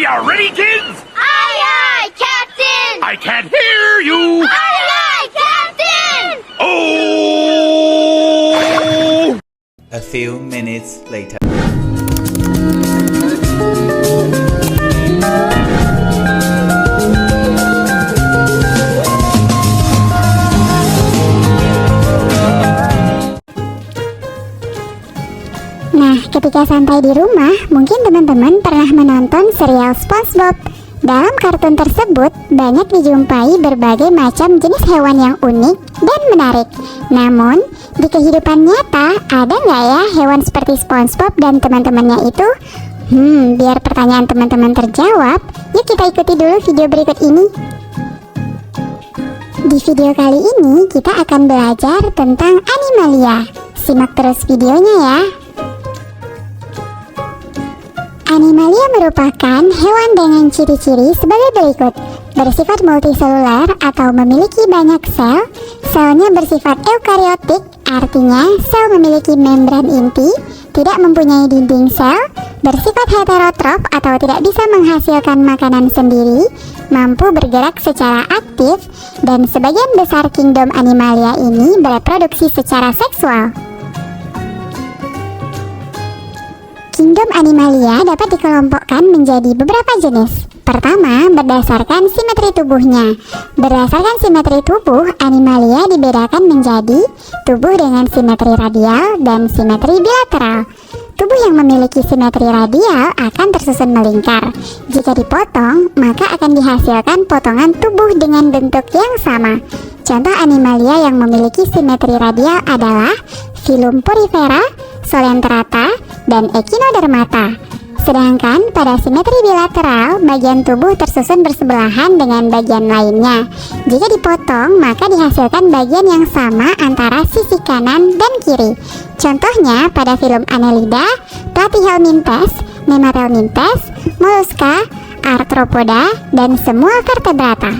you ready, kids? Aye, aye, Captain! I can't hear you! Aye, aye, Captain! Oh! A few minutes later. Nah, ketika santai di rumah, mungkin teman-teman pernah menonton serial SpongeBob. Dalam kartun tersebut, banyak dijumpai berbagai macam jenis hewan yang unik dan menarik. Namun, di kehidupan nyata, ada nggak ya hewan seperti SpongeBob dan teman-temannya itu? Biar pertanyaan teman-teman terjawab, yuk kita ikuti dulu video berikut ini. Di video kali ini, kita akan belajar tentang Animalia. Simak terus videonya ya. Animalia merupakan hewan dengan ciri-ciri sebagai berikut. Bersifat multiselular atau memiliki banyak sel. Selnya bersifat eukariotik, artinya sel memiliki membran inti, tidak mempunyai dinding sel, bersifat heterotrof atau tidak bisa menghasilkan makanan sendiri, mampu bergerak secara aktif, dan sebagian besar kingdom Animalia ini bereproduksi secara seksual. Kingdom Animalia dapat dikelompokkan menjadi beberapa jenis. Pertama, berdasarkan simetri tubuhnya. Berdasarkan simetri tubuh, Animalia dibedakan menjadi tubuh dengan simetri radial dan simetri bilateral. Tubuh yang memiliki simetri radial akan tersusun melingkar. Jika dipotong, maka akan dihasilkan potongan tubuh dengan bentuk yang sama. Contoh Animalia yang memiliki simetri radial adalah Phylum Porifera, Solenterata, dan Echinodermata. Sedangkan pada simetri bilateral, bagian tubuh tersusun bersebelahan dengan bagian lainnya. Jika dipotong, maka dihasilkan bagian yang sama antara sisi kanan dan kiri. Contohnya pada filum Annelida, Platyhelminthes, Nemathelminthes, Mollusca, Arthropoda, dan semua vertebrata.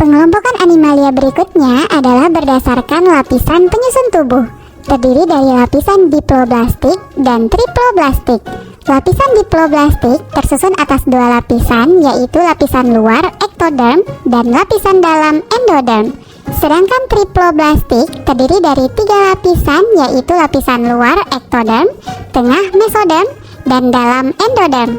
Pengelompokan Animalia berikutnya adalah berdasarkan lapisan penyusun tubuh. Terdiri dari lapisan diploblastik dan triploblastik. Lapisan diploblastik tersusun atas dua lapisan, yaitu lapisan luar ektoderm dan lapisan dalam endoderm. Sedangkan triploblastik terdiri dari tiga lapisan, yaitu lapisan luar ektoderm, tengah mesoderm, dan dalam endoderm.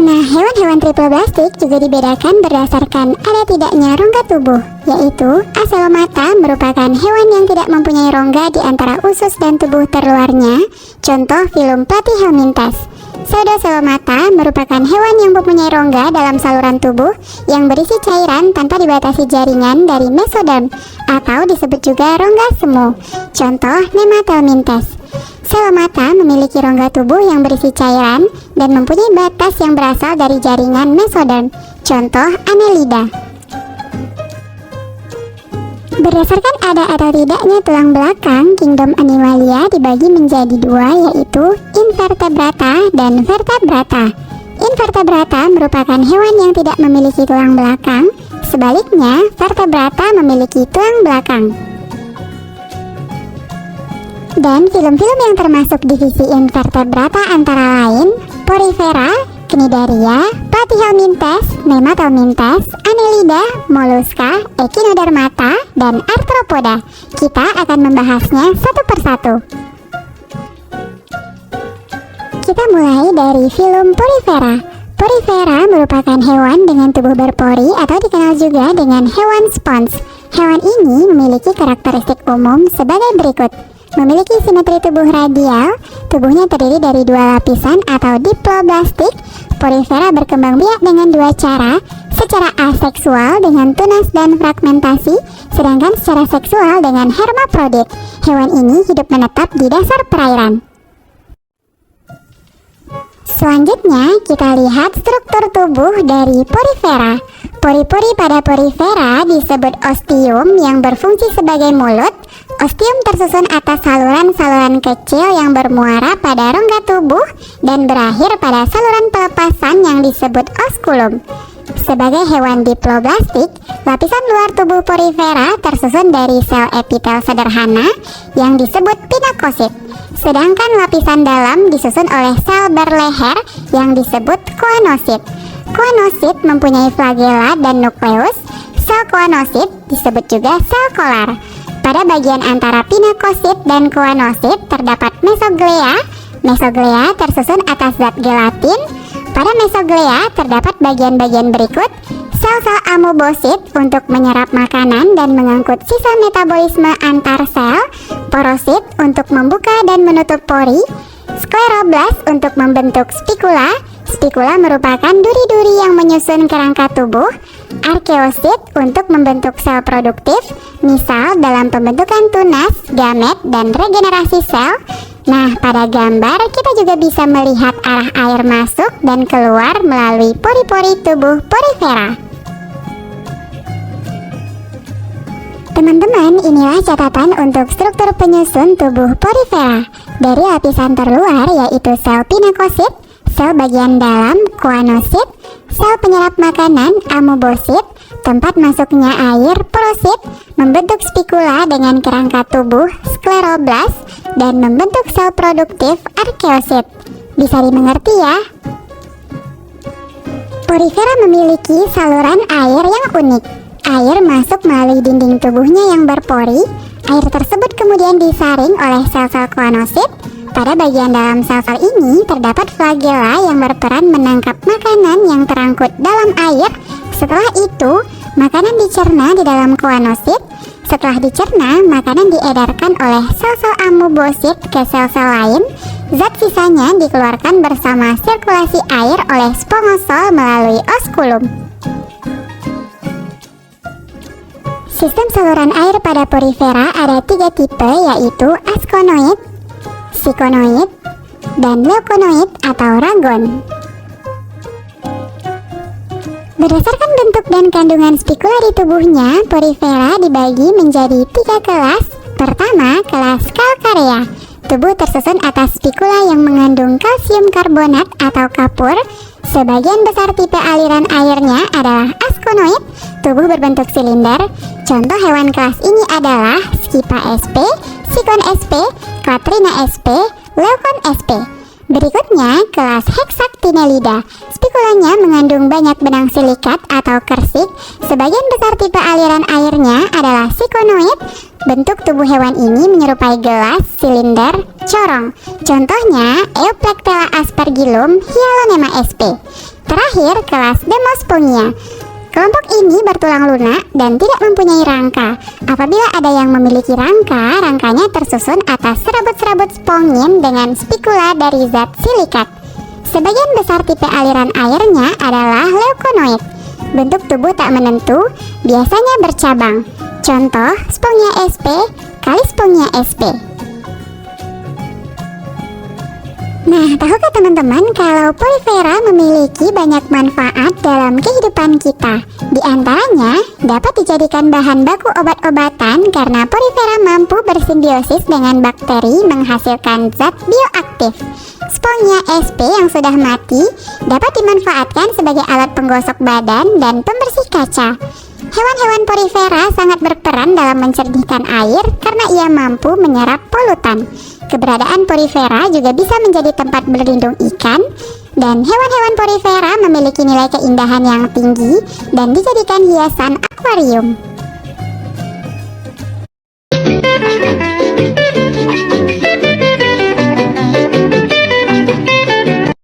Nah, hewan-hewan triploblastik juga dibedakan berdasarkan ada tidaknya rongga tubuh, yaitu Acelomata merupakan hewan yang tidak mempunyai rongga di antara usus dan tubuh terluarnya, contoh filum Platyhelminthes. Pseudocelomata merupakan hewan yang mempunyai rongga dalam saluran tubuh yang berisi cairan tanpa dibatasi jaringan dari mesoderm, atau disebut juga rongga semu, contoh Nemathelminthes. Celomata memiliki rongga tubuh yang berisi cairan dan mempunyai batas yang berasal dari jaringan mesoderm, contoh Annelida. Berdasarkan ada atau tidaknya tulang belakang, kingdom Animalia dibagi menjadi dua, yaitu invertebrata dan vertebrata. Invertebrata merupakan hewan yang tidak memiliki tulang belakang, sebaliknya vertebrata memiliki tulang belakang. Dan film-film yang termasuk divisi invertebrata antara lain Porifera, Cnidaria, Platyhelminthes, Nemathelminthes, Annelida, Mollusca, Echinodermata, dan Arthropoda. Kita akan membahasnya satu persatu. Kita mulai dari filum Porifera. Porifera merupakan hewan dengan tubuh berpori atau dikenal juga dengan hewan spons. Hewan ini memiliki karakteristik umum sebagai berikut. Memiliki simetri tubuh radial, tubuhnya terdiri dari dua lapisan atau diploblastik. Porifera berkembang biak dengan dua cara, secara aseksual dengan tunas dan fragmentasi, sedangkan secara seksual dengan hermaprodit. Hewan ini hidup menetap di dasar perairan. Selanjutnya, kita lihat struktur tubuh dari Porifera. Pori-pori pada Porifera disebut ostium yang berfungsi sebagai mulut. Ostium tersusun atas saluran-saluran kecil yang bermuara pada rongga tubuh dan berakhir pada saluran pelepasan yang disebut osculum. Sebagai hewan diploblastik, lapisan luar tubuh porifera tersusun dari sel epitel sederhana yang disebut pinakosit. Sedangkan lapisan dalam disusun oleh sel berleher yang disebut koanosit. Koanosit mempunyai flagela dan nukleus. Sel koanosit disebut juga sel kolar. Pada bagian antara pinakosit dan koanosit terdapat mesoglea. Mesoglea tersusun atas zat gelatin. Pada mesoglea terdapat bagian-bagian berikut: sel-sel amoebosit untuk menyerap makanan dan mengangkut sisa metabolisme antar sel, porosit untuk membuka dan menutup pori, skleroblast untuk membentuk spikula. Spikula merupakan duri-duri yang menyusun kerangka tubuh, arkeosit untuk membentuk sel produktif, misal dalam pembentukan tunas, gamet, dan regenerasi sel. Nah, pada gambar kita juga bisa melihat arah air masuk dan keluar melalui pori-pori tubuh porifera. Teman-teman, inilah catatan untuk struktur penyusun tubuh porifera. Dari lapisan terluar yaitu sel pinakosit, sel bagian dalam koanosit, sel penyerap makanan amoebosit, tempat masuknya air porosit, membentuk spikula dengan kerangka tubuh skleroblast, dan membentuk sel produktif arkeosit. Bisa dimengerti ya? Porifera memiliki saluran air yang unik. Air masuk melalui dinding tubuhnya yang berpori. Air tersebut kemudian disaring oleh sel-sel koanosit. Pada bagian dalam sel-sel ini terdapat flagela yang berperan menangkap makanan yang terangkut dalam air. Setelah itu, makanan dicerna di dalam koanosit. Setelah dicerna, makanan diedarkan oleh sel-sel amoebosit ke sel-sel lain. Zat sisanya dikeluarkan bersama sirkulasi air oleh spongosol melalui oskulum. Sistem saluran air pada porifera ada 3 tipe, yaitu askonoid, sikonoid, dan leukonoid atau ragon. Berdasarkan bentuk dan kandungan spikula di tubuhnya, porifera dibagi menjadi 3 kelas. Pertama, kelas kalkarea. Tubuh tersusun atas spikula yang mengandung kalsium karbonat atau kapur. Sebagian besar tipe aliran airnya adalah askonoid. Tubuh berbentuk silinder. Contoh hewan kelas ini adalah Skipa sp, Sikon sp, Klatrina sp, Leukon sp. Berikutnya, kelas Hexactinellida. Spikulanya mengandung banyak benang silikat atau kersik. Sebagian besar tipe aliran airnya adalah sikonoid. Bentuk tubuh hewan ini menyerupai gelas, silinder, corong. Contohnya, Euplectella aspergillum, Hyalonema sp. Terakhir, kelas Demospongia. Kelompok ini bertulang lunak dan tidak mempunyai rangka. Apabila ada yang memiliki rangka, rangkanya tersusun atas serabut-serabut spongin dengan spikula dari zat silikat. Sebagian besar tipe aliran airnya adalah leukonoid. Bentuk tubuh tak menentu, biasanya bercabang. Contoh, Spongia sp, Kalispongia sp. Nah, tahukah teman-teman kalau porifera memiliki banyak manfaat dalam kehidupan kita? Di antaranya, dapat dijadikan bahan baku obat-obatan karena porifera mampu bersimbiosis dengan bakteri menghasilkan zat bioaktif. Spongia sp yang sudah mati dapat dimanfaatkan sebagai alat penggosok badan dan pembersih kaca. Hewan-hewan porifera sangat berperan dalam mencernihkan air karena ia mampu menyerap polutan. Keberadaan porifera juga bisa menjadi tempat berlindung ikan, dan hewan-hewan porifera memiliki nilai keindahan yang tinggi dan dijadikan hiasan akuarium.